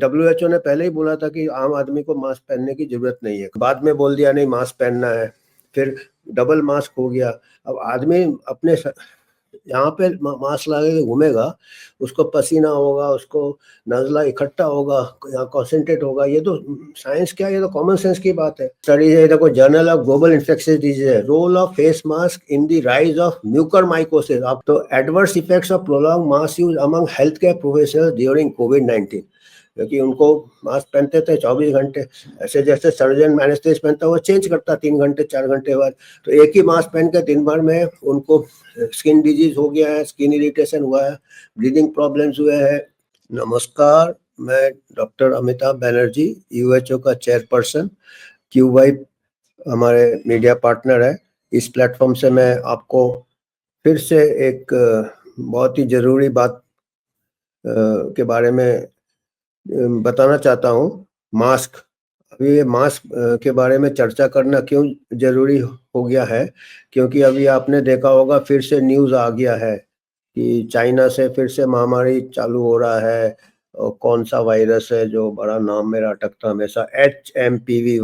WHO ने पहले ही बोला था कि आम आदमी को मास्क पहनने की जरूरत नहीं है, बाद में बोल दिया नहीं मास्क पहनना है, फिर डबल मास्क हो गया। अब आदमी अपने यहाँ पे मास्क लगा के घूमेगा, उसको पसीना होगा, उसको नज़ला इकट्ठा होगा, यहाँ कॉन्सेंट्रेट होगा। ये तो साइंस क्या है, ये तो कॉमन सेंस की बात है। स्टडी है, देखो journal of global infectious disease है, role of face mask in the rise of mucormycosis. अब तो adverse effects of prolong mask use among health care professionals during कोविड-19, क्योंकि उनको मास्क पहनते थे 24 घंटे, ऐसे जैसे सर्जन एनेस्थेसिस्ट पहनता है वो चेंज करता 3 घंटे 4 घंटे बाद, तो एक ही मास्क पहन के दिन भर में उनको स्किन डिजीज हो गया है, स्किन इरिटेशन हुआ है, ब्रीदिंग प्रॉब्लम्स हुए हैं। नमस्कार, मैं डॉक्टर अमिताभ बनर्जी, यूएचओ का चेयरपर्सन, क्यूवाई हमारे मीडिया पार्टनर है। इस प्लेटफॉर्म से मैं आपको फिर से एक बहुत ही ज़रूरी बात के बारे में बताना चाहता हूँ। मास्क, अभी ये मास्क के बारे में चर्चा करना क्यों जरूरी हो गया है, क्योंकि अभी आपने देखा होगा फिर से न्यूज़ आ गया है कि चाइना से फिर से महामारी चालू हो रहा है। और कौन सा वायरस है जो बड़ा नाम मेरा अटकता हमेशा, HMPV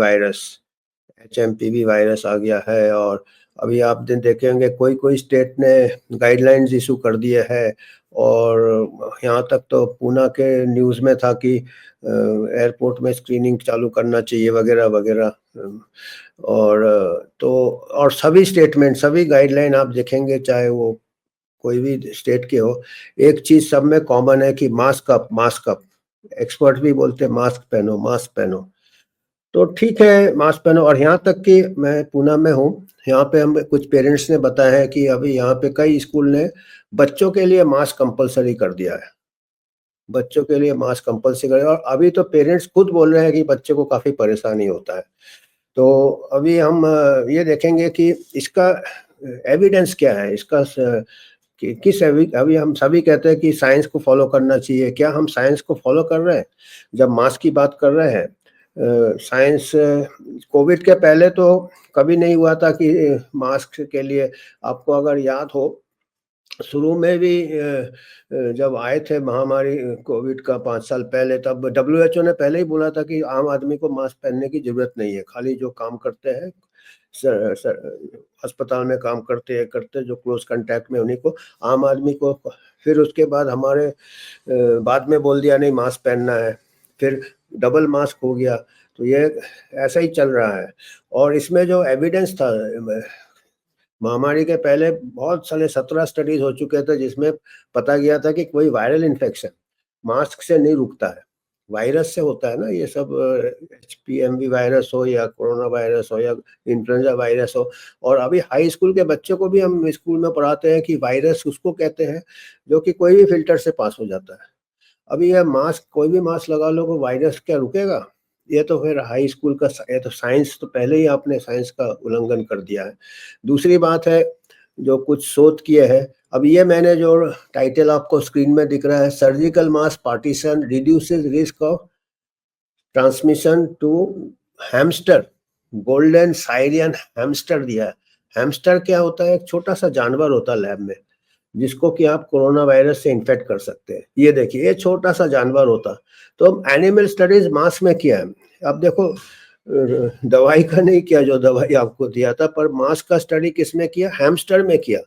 वायरस आ गया है। और अभी आप देखेंगे कोई कोई स्टेट ने गाइडलाइंस इशू कर दिए हैं, और यहाँ तक तो पूना के न्यूज़ में था कि एयरपोर्ट में स्क्रीनिंग चालू करना चाहिए वगैरह वगैरह। और सभी स्टेटमेंट, सभी गाइडलाइन आप देखेंगे, चाहे वो कोई भी स्टेट के हो, एक चीज़ सब में कॉमन है कि मास्क अप। एक्सपर्ट भी बोलते हैं मास्क पहनो। तो ठीक है, मास्क पहनो। और यहाँ तक कि मैं पूना में हूँ, यहाँ पे हम कुछ पेरेंट्स ने बताया है कि अभी यहाँ पे कई स्कूल ने बच्चों के लिए मास्क कंपलसरी कर दिया है, बच्चों के लिए मास्क कंपलसरी कर। और अभी तो पेरेंट्स खुद बोल रहे हैं कि बच्चे को काफ़ी परेशानी होता है। तो अभी हम ये देखेंगे कि इसका एविडेंस क्या है, इसका अभी हम सभी कहते हैं कि साइंस को फॉलो करना चाहिए। क्या हम साइंस को फॉलो कर रहे हैं? जब मास्क की बात कर रहे हैं, साइंस कोविड के पहले तो कभी नहीं हुआ था कि मास्क के लिए, आपको अगर याद हो शुरू में भी जब आए थे महामारी कोविड का 5 साल पहले, तब WHO ने पहले ही बोला था कि आम आदमी को मास्क पहनने की जरूरत नहीं है, खाली जो काम करते हैं अस्पताल में काम करते जो क्लोज कांटेक्ट में, उन्हीं को, आम आदमी को। फिर उसके बाद हमारे बाद में बोल दिया नहीं मास्क पहनना है, फिर डबल मास्क हो गया। तो ये ऐसा ही चल रहा है। और इसमें जो एविडेंस था, महामारी के पहले बहुत सारे 17 स्टडीज हो चुके थे जिसमें पता गया था कि कोई वायरल इन्फेक्शन मास्क से नहीं रुकता है, वायरस से होता है ना ये सब, HPMV वायरस हो या कोरोना वायरस हो या इन्फ्लुएंजा वायरस हो। और अभी हाई स्कूल के बच्चों को भी हम स्कूल में पढ़ाते हैं कि वायरस उसको कहते हैं जो कि कोई भी फिल्टर से पास हो जाता है। अभी यह मास्क, कोई भी मास्क लगा लो, वायरस क्या रुकेगा? ये तो फिर हाई स्कूल का, ये तो साइंस, तो पहले ही आपने साइंस का उल्लंघन कर दिया है। दूसरी बात है, जो कुछ शोध किए हैं, अब ये मैंने जो टाइटल आपको स्क्रीन में दिख रहा है, surgical mask partition reduces risk of transmission to hamster, golden Syrian hamster दिया है। हैमस्टर क्या होता है? एक छोटा सा जानवर होता है लैब में, जिसको कि आप कोरोना वायरस से इन्फेक्ट कर सकते हैं। ये देखिए, ये छोटा सा जानवर होता। तो एनिमल स्टडीज मास्क में किया है। अब देखो, दवाई का नहीं किया जो दवाई आपको दिया था, पर मास्क का स्टडी किसमें किया? हैमस्टर में किया,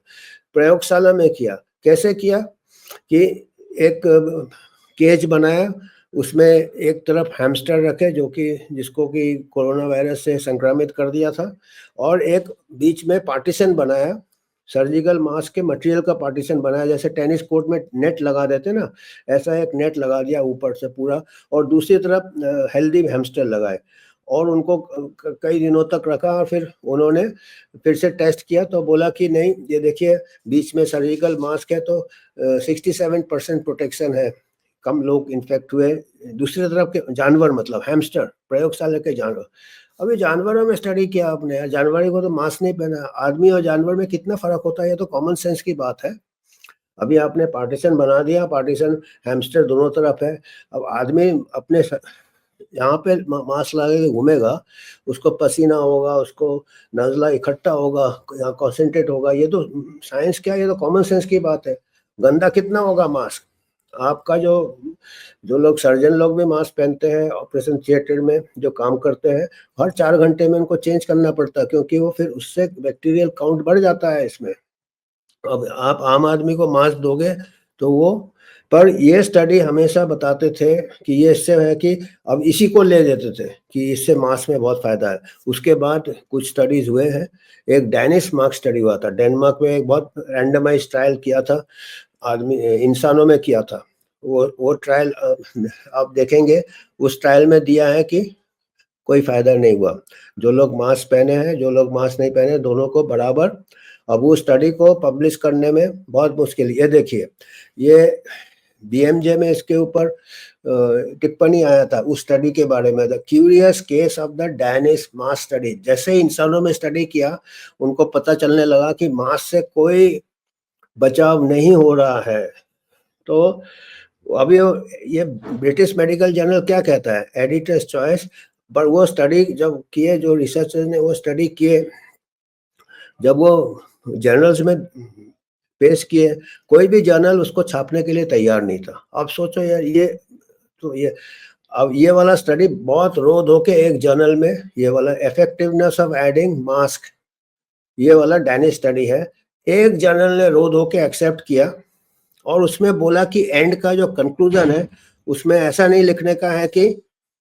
प्रयोगशाला में किया। कैसे किया कि एक केज बनाया, उसमें एक तरफ हैमस्टर रखे जो कि जिसको कि कोरोना वायरस से संक्रमित कर दिया था, और एक बीच में पार्टीशन बनाया, सर्जिकल मास्क के मटेरियल का पार्टीशन बनाया, जैसे टेनिस कोर्ट में नेट लगा देते ना, ऐसा एक नेट लगा दिया ऊपर से पूरा, और दूसरी तरफ हेल्दी हैमस्टर लगाए, और उनको कई दिनों तक रखा। और फिर उन्होंने फिर से टेस्ट किया तो बोला कि नहीं, ये देखिए बीच में सर्जिकल मास्क है तो 67% प्रोटेक्शन है, कम लोग इन्फेक्ट हुए। दूसरी तरफ के जानवर, मतलब हैमस्टर, प्रयोगशाला के जानवर, अभी जानवरों में स्टडी किया आपने, जानवर को तो मास्क नहीं पहना। आदमी और जानवर में कितना फर्क होता है, ये तो कॉमन सेंस की बात है। अभी आपने पार्टीशन बना दिया, पार्टीशन हैमस्टर दोनों तरफ है। अब आदमी अपने यहाँ पे मास्क लगा के घूमेगा, उसको पसीना होगा, उसको नज़ला इकट्ठा होगा, यहाँ कॉन्सेंट्रेट होगा। ये तो साइंस क्या है, ये तो कॉमन सेंस की बात है। गंदा कितना होगा मास्क? आपका जो जो लोग सर्जन लोग भी मास्क पहनते हैं ऑपरेशन थिएटर में जो काम करते हैं, हर 4 घंटे में उनको चेंज करना पड़ता है, क्योंकि वो फिर उससे बैक्टीरियल काउंट बढ़ जाता है इसमें। अब आप आम आदमी को मास्क दोगे तो वो, पर ये स्टडी हमेशा बताते थे कि ये इससे है कि अब इसी को ले लेते थे कि इससे मास्क में बहुत फ़ायदा है। उसके बाद कुछ स्टडीज़ हुए हैं, एक डेनिश मार्क स्टडी हुआ था, डेनमार्क में एक बहुत रैंडमाइज़्ड ट्रायल किया था, आदमी इंसानों में किया था। वो ट्रायल आप देखेंगे, उस ट्रायल में दिया है कि कोई फ़ायदा नहीं हुआ। जो लोग मास्क पहने हैं, जो लोग मास्क नहीं पहने, दोनों को बराबर। अब वो स्टडी को पब्लिश करने में बहुत मुश्किल, ये देखिए, ये बीएमजे में इसके ऊपर टिप्पणी आया था उस स्टडी के बारे में, the curious case of the Danish mask study. जैसे ही इंसानों में स्टडी किया, उनको पता चलने लगा कि मास्क से कोई बचाव नहीं हो रहा है। तो अभी ये ब्रिटिश मेडिकल जर्नल क्या कहता है, एडिटर्स चॉइस, पर वो स्टडी जब किए, जो रिसर्चर्स ने वो स्टडी किए, जब वो जर्नल्स में पेश किए, कोई भी जर्नल उसको छापने के लिए तैयार नहीं था। अब सोचो यार, ये तो ये अब ये वाला स्टडी बहुत रो धो के एक जर्नल में, ये वाला इफेक्टिवनेस ऑफ एडिंग मास्क, ये वाला डैनिश स्टडी है, एक जर्नल ने रो धो के एक्सेप्ट किया और उसमें बोला कि एंड का जो कंक्लूजन है, उसमें ऐसा नहीं लिखने का है कि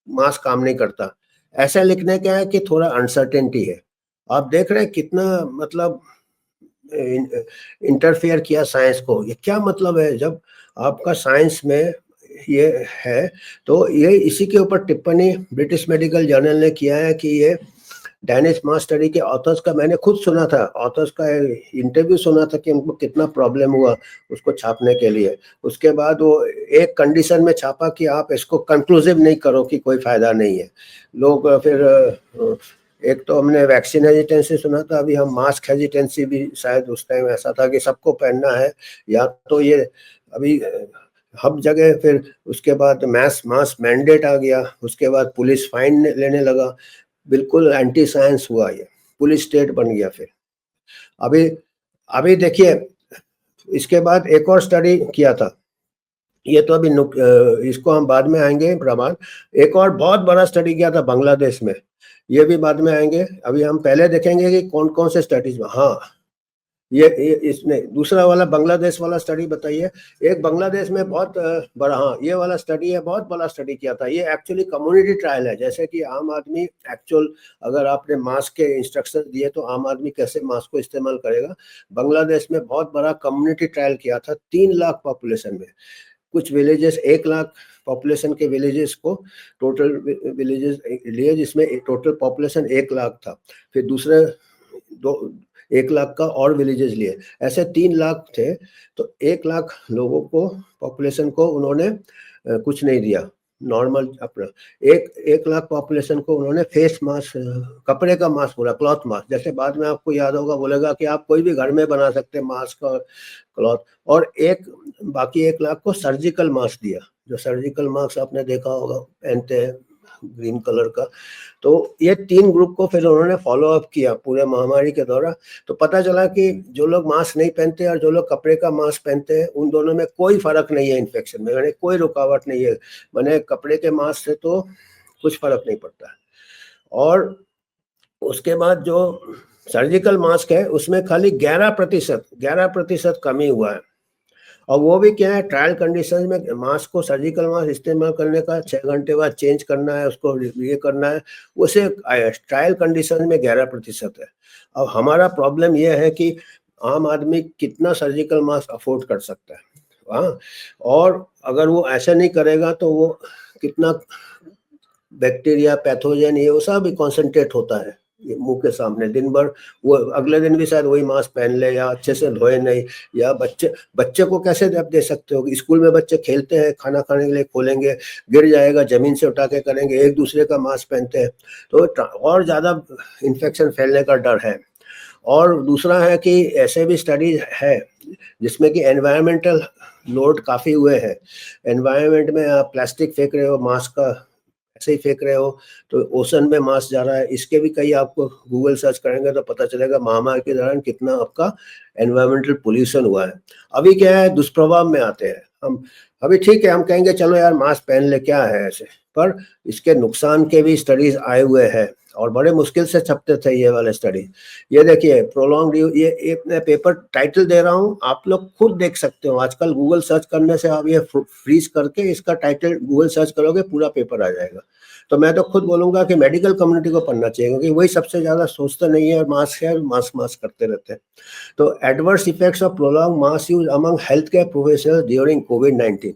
मास्क काम नहीं करता, ऐसा लिखने का है कि थोड़ा अनसर्टेनिटी है। आप देख रहे हैं कितना मतलब इंटरफेयर किया साइंस को। ये क्या मतलब है, जब आपका साइंस में ये है, तो ये इसी के ऊपर टिप्पणी ब्रिटिश मेडिकल जर्नल ने किया है कि ये डैनिश मास्क स्टडी के ऑथर्स का मैंने खुद सुना था, ऑथर्स का इंटरव्यू सुना था कि उनको कितना प्रॉब्लम हुआ उसको छापने के लिए। उसके बाद वो एक कंडीशन में छापा कि आप इसको कंक्लूसिव नहीं करो कि कोई फ़ायदा नहीं है। लोग फिर एक तो हमने वैक्सीन हेजिटेंसी सुना था, अभी हम मास्क हेजिटेंसी भी, शायद उस टाइम ऐसा था कि सबको पहनना है, या तो ये अभी हर जगह। फिर उसके बाद मास्क मैंडेट आ गया, उसके बाद पुलिस फाइन लेने लगा, बिल्कुल एंटी साइंस हुआ, ये पुलिस स्टेट बन गया। फिर अभी अभी देखिए, इसके बाद एक और स्टडी किया था, ये तो अभी इसको हम बाद में आएंगे प्रमाण। एक और बहुत बड़ा स्टडी किया था बांग्लादेश में, ये भी बाद में आएंगे। अभी हम पहले देखेंगे कि कौन कौन से स्टडीज में। हाँ, ये इसने दूसरा वाला बांग्लादेश वाला स्टडी बताइए। एक बांग्लादेश में बहुत बड़ा, हाँ ये वाला स्टडी है, बहुत बड़ा स्टडी किया था। ये एक्चुअली कम्युनिटी ट्रायल है, जैसे कि आम आदमी एक्चुअल, अगर आपने मास्क के इंस्ट्रक्शन दिए तो आम आदमी कैसे मास्क को इस्तेमाल करेगा। बांग्लादेश में बहुत बड़ा कम्युनिटी ट्रायल किया था, 3 लाख पॉपुलेशन में। कुछ विलेजेस, 1 लाख पॉपुलेशन के विलेजेस को टोटल विलेजेस लिए, जिसमें टोटल पॉपुलेशन 1 लाख था। फिर दूसरे 1 लाख का और विलेजेस लिए, ऐसे 3 लाख थे। तो 1 लाख लोगों को, पॉपुलेशन को उन्होंने कुछ नहीं दिया, नॉर्मल अपना। 1 लाख पॉपुलेशन को उन्होंने फेस मास्क, कपड़े का मास्क बोला, क्लॉथ मास्क। जैसे बाद में आपको याद होगा, बोलेगा कि आप कोई भी घर में बना सकते हैं मास्क और क्लॉथ। और बाकी 1 लाख को सर्जिकल मास्क दिया, जो सर्जिकल मास्क आपने देखा होगा पहनते हैं, ग्रीन कलर का। तो ये 3 ग्रुप को फिर उन्होंने फॉलो अप किया पूरे महामारी के दौरान। तो पता चला कि जो लोग मास्क नहीं पहनते और जो लोग कपड़े का मास्क पहनते हैं, उन दोनों में कोई फर्क नहीं है इन्फेक्शन में, यानी कोई रुकावट नहीं है। मैंने कपड़े के मास्क से तो कुछ फर्क नहीं पड़ता है। और उसके बाद जो सर्जिकल मास्क है, उसमें खाली 11% कमी हुआ है। और वो भी क्या है, ट्रायल कंडीशंस में मास्क को, सर्जिकल मास्क इस्तेमाल करने का 6 घंटे बाद चेंज करना है, उसको ये करना है, उसे ट्रायल कंडीशन में 11% है। अब हमारा प्रॉब्लम ये है कि आम आदमी कितना सर्जिकल मास्क अफोर्ड कर सकता है, हाँ। और अगर वो ऐसा नहीं करेगा तो वो कितना बैक्टीरिया, पैथोजन, ये वो सब भी कॉन्सेंट्रेट होता है ये मुंह के सामने दिन भर। वो अगले दिन भी शायद वही मास्क पहन ले, या अच्छे से धोए नहीं। या बच्चे को कैसे आप दे सकते हो, स्कूल में बच्चे खेलते हैं, खाना खाने के लिए खोलेंगे, गिर जाएगा, जमीन से उठा के करेंगे, एक दूसरे का मास्क पहनते हैं, तो और ज़्यादा इन्फेक्शन फैलने का डर है। और दूसरा है कि ऐसे भी स्टडी है जिसमें कि एनवायरमेंटल लोड काफ़ी हुए हैं। एनवायरमेंट में आप प्लास्टिक फेंक रहे हो, मास्क का ऐसे ही फेंक रहे हो, तो ओशन में मास्क जा रहा है। इसके भी कई, आपको गूगल सर्च करेंगे तो पता चलेगा महामारी के दौरान कितना आपका एनवायरमेंटल पोल्यूशन हुआ है। अभी क्या है, दुष्प्रभाव में आते हैं। हम अभी ठीक है, हम कहेंगे चलो यार मास्क पहन ले, क्या है ऐसे, पर इसके नुकसान के भी स्टडीज आए हुए हैं और बड़े मुश्किल से छपते थे ये वाले स्टडी। ये देखिए प्रोलॉन्ग, ये मैं पेपर टाइटल दे रहा हूँ, आप लोग खुद देख सकते हो। आजकल गूगल सर्च करने से आप ये फ्रीज करके इसका टाइटल गूगल सर्च करोगे, पूरा पेपर आ जाएगा। तो मैं तो खुद बोलूंगा कि मेडिकल कम्युनिटी को पढ़ना चाहिए, क्योंकि वही सबसे ज्यादा सोचते नहीं है, और मास्क है, मास्क मास्क करते रहते हैं। तो adverse effects of prolong mask use among health care professionals during कोविड-19,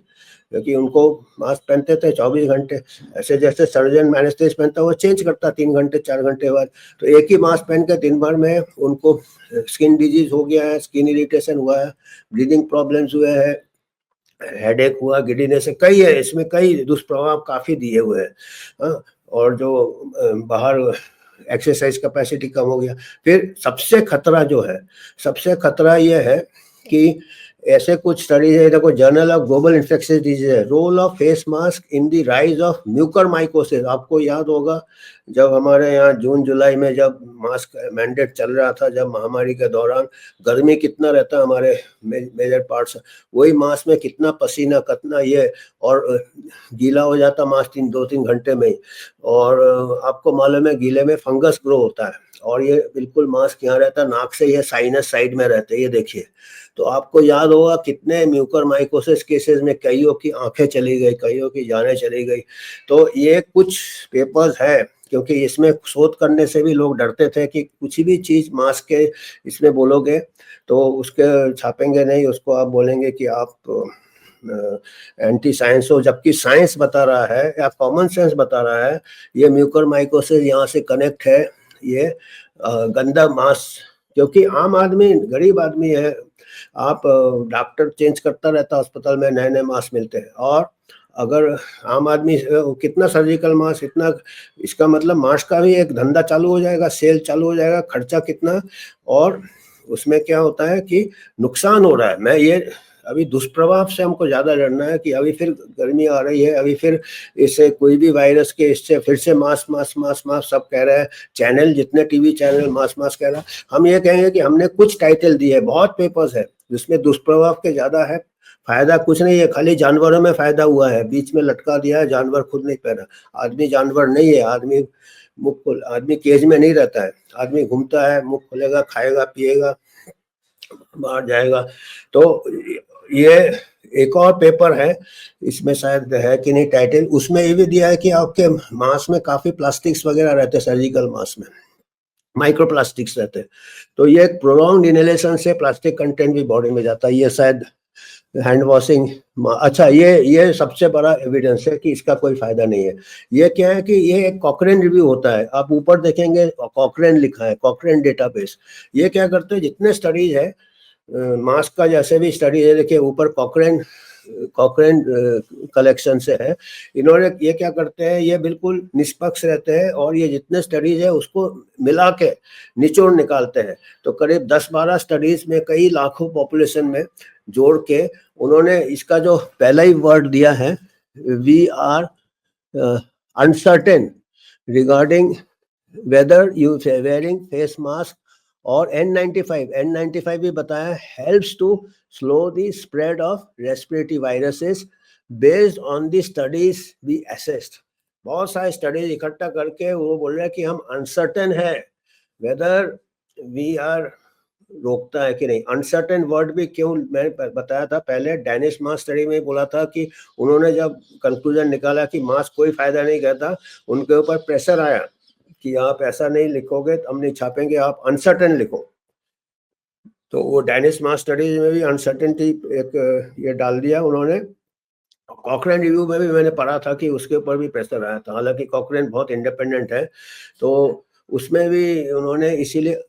क्योंकि उनको मास्क पहनते थे 24 घंटे, ऐसे जैसे सर्जन एनेस्थेसिस्ट पहनता है वो चेंज करता 3 घंटे 4 घंटे बाद। तो एक ही मास्क पहन के दिन भर में उनको स्किन डिजीज हो गया है, स्किन इरिटेशन हुआ है, ब्रीदिंग प्रॉब्लम्स हुए हैं, हेडेक हुआ, गिडीनेस, कई है इसमें, कई दुष्प्रभाव काफ़ी दिए हुए हैं। हाँ, और जो बाहर एक्सरसाइज कैपेसिटी कम हो गया। फिर सबसे खतरा जो है, सबसे खतरा ये है कि ऐसे कुछ स्टडीज है, देखो journal of global infectious disease है, role of face mask in the rise of mucormycosis. आपको याद होगा जब हमारे यहाँ जून जुलाई में जब मास्क मैंडेट चल रहा था, जब महामारी के दौरान गर्मी कितना रहता हमारे मेजर पार्ट्स, वही मास्क में कितना पसीना, कितना ये, और गीला हो जाता मास्क 2-3 घंटे में ही। और आपको मालूम है गीले में फंगस ग्रो होता है, और ये बिल्कुल मास्क यहाँ रहता है, नाक से ये साइनस साइड में रहते हैं, ये देखिए। तो आपको याद होगा कितने म्यूकरमाइकोसिस केसेस में कईयों की आंखें चली गई, कईयों की जानें चली गई। तो ये कुछ पेपर्स है, क्योंकि इसमें शोध करने से भी लोग डरते थे कि कुछ भी चीज़ मास्क के इसमें बोलोगे तो उसके छापेंगे नहीं, उसको आप बोलेंगे कि आप एंटी साइंस हो, जबकि साइंस बता रहा है या कॉमन सेंस बता रहा है ये म्यूकरमाइकोसिस यहाँ से कनेक्ट है, ये गंदा मास्क। क्योंकि आम आदमी, गरीब आदमी है, आप डॉक्टर चेंज करता रहता है अस्पताल में, नए नए मास्क मिलते हैं, और अगर आम आदमी कितना सर्जिकल मास्क, इतना, इसका मतलब मास्क का भी एक धंधा चालू हो जाएगा, सेल चालू हो जाएगा, खर्चा कितना, और उसमें क्या होता है कि नुकसान हो रहा है। मैं ये अभी दुष्प्रभाव से हमको ज़्यादा डरना है कि अभी फिर गर्मी आ रही है, अभी फिर इससे कोई भी वायरस के, इससे फिर से मास्क मास्क मास्क मास्क सब कह रहे हैं, चैनल जितने टीवी चैनल मास्क मास्क कह रहा है। हम ये कहेंगे कि हमने कुछ टाइटल दिए, बहुत पेपर्स है जिसमें दुष्प्रभाव के ज़्यादा है, फायदा कुछ नहीं है, खाली जानवरों में फायदा हुआ है, बीच में लटका दिया है, जानवर खुद नहीं पहना। आदमी जानवर नहीं है, आदमी मुख खोल, आदमी केज में नहीं रहता है, आदमी घूमता है, मुख खोलेगा, खाएगा पिएगा, बाहर जाएगा। तो ये एक और पेपर है, इसमें शायद है कि नहीं टाइटल, उसमें ये भी दिया है कि आपके मांस में काफी प्लास्टिक्स वगैरह रहते हैं, सर्जिकल मास्क में माइक्रो प्लास्टिक्स रहते हैं। तो ये एक प्रोलॉन्ग इनहेलेशन से प्लास्टिक कंटेंट भी बॉडी में जाता है, ये शायद हैंड वॉशिंग। अच्छा, ये सबसे बड़ा एविडेंस है कि इसका कोई फायदा नहीं है। ये क्या है कि ये एक कॉकरेन रिव्यू होता है, आप ऊपर देखेंगे कॉकरेन लिखा है, कॉकरेन डेटाबेस। ये क्या करते हैं, जितने स्टडीज है मास्क का, जैसे भी स्टडी है, देखिए ऊपर कॉकरेन कॉकरेन कलेक्शन से है। इन्होंने ये क्या करते हैं, ये बिल्कुल निष्पक्ष रहते हैं, और ये जितने स्टडीज है उसको मिला के निचोड़ निकालते हैं। तो करीब 10-12 स्टडीज में कई लाखों पॉपुलेशन में जोड़ के उन्होंने इसका जो पहला ही वर्ड दिया है, we are uncertain regarding whether you wearing face mask और N95 भी बताया, helps to slow the spread of respiratory viruses based on the studies we assessed. बहुत सारे स्टडीज इकट्ठा करके वो बोल रहे हैं कि हम अनसर्टेन है वेदर वी आर रोकता है कि नहीं। अनसर्टेन वर्ड भी क्यों मैं बताया था पहले, डेनिश मास्क स्टडी में बोला था कि उन्होंने जब कंक्लूजन निकाला कि मास्क कोई फायदा नहीं करता, उनके ऊपर प्रेशर आया कि आप ऐसा नहीं लिखोगे तो हम नहीं छापेंगे, आप अनसर्टेन लिखो। तो वो डेनिश मास्क स्टडीज में भी अनसर्टेनिटी एक ये डाल दिया उन्होंने। कॉकरेन रिव्यू में भी मैंने पढ़ा था कि उसके ऊपर भी प्रेशर आया था, हालांकि कॉकरेन बहुत इंडिपेंडेंट है, तो उसमें भी उन्होंने इसीलिए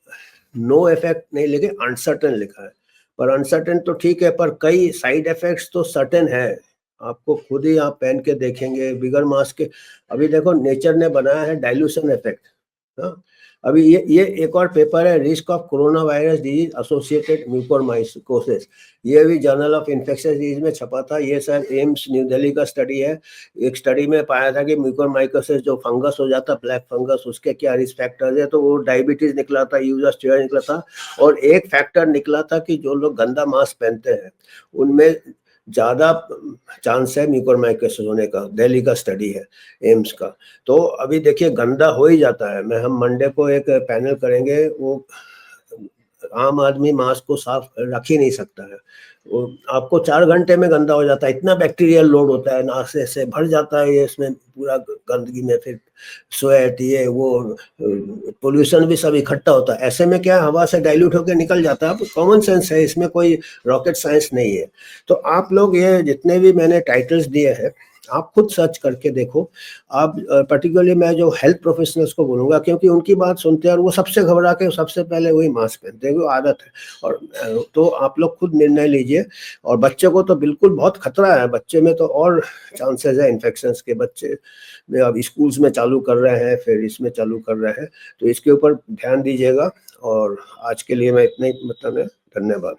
नो इफेक्ट नहीं लिखे, अनसर्टेन लिखा है। पर अनसर्टेन तो ठीक है, पर कई साइड इफेक्ट्स तो सर्टेन है, आपको खुद ही आप पहन के देखेंगे बिगर मास्क के। अभी देखो नेचर ने बनाया है डाइल्यूशन इफेक्ट। हाँ, अभी ये एक और पेपर है, risk of corona virus disease associated mucormycosis, ये भी जर्नल ऑफ इन्फेक्शियस डिजीज में छपा था। ये शायद एम्स न्यू दिल्ली का स्टडी है। एक स्टडी में पाया था कि म्यूकोरमाइकोसिस जो फंगस हो जाता, ब्लैक फंगस, उसके क्या रिस्क फैक्टर्स है, तो वो डायबिटीज निकला था, यूज ऑफ स्टेरॉइड निकला था, और एक फैक्टर निकला था कि जो लोग गंदा मास्क पहनते हैं उनमें ज़्यादा चांस है म्यूकोरमाइकोसिस होने का। दिल्ली का स्टडी है, एम्स का। तो अभी देखिए गंदा हो ही जाता है। हम मंडे को एक पैनल करेंगे, वो आम आदमी मास्क को साफ रख ही नहीं सकता है। वो आपको 4 घंटे में गंदा हो जाता है, इतना बैक्टीरियल लोड होता है, नाक से भर जाता है ये, इसमें पूरा गंदगी में फिर स्वेट ये वो पोल्यूशन भी सब इकट्ठा होता है। ऐसे में क्या हवा से डाइल्यूट होकर निकल जाता है। कॉमन सेंस है, इसमें कोई रॉकेट साइंस नहीं है। तो आप लोग ये जितने भी मैंने टाइटल्स दिए हैं, आप खुद सर्च करके देखो। आप पर्टिकुलरली मैं जो हेल्थ प्रोफेशनल्स को बोलूँगा, क्योंकि उनकी बात सुनते हैं और वो सबसे घबरा के सबसे पहले वही मास्क पहनते हैं, वो आदत है। और तो आप लोग खुद निर्णय लीजिए। और बच्चे को तो बिल्कुल बहुत खतरा है, बच्चे में तो और चांसेस है इन्फेक्शंस के। बच्चे में अब स्कूल्स में चालू कर रहे हैं, फिर इसमें चालू कर रहे हैं, तो इसके ऊपर ध्यान दीजिएगा। और आज के लिए मैं इतना ही मतलब है। धन्यवाद।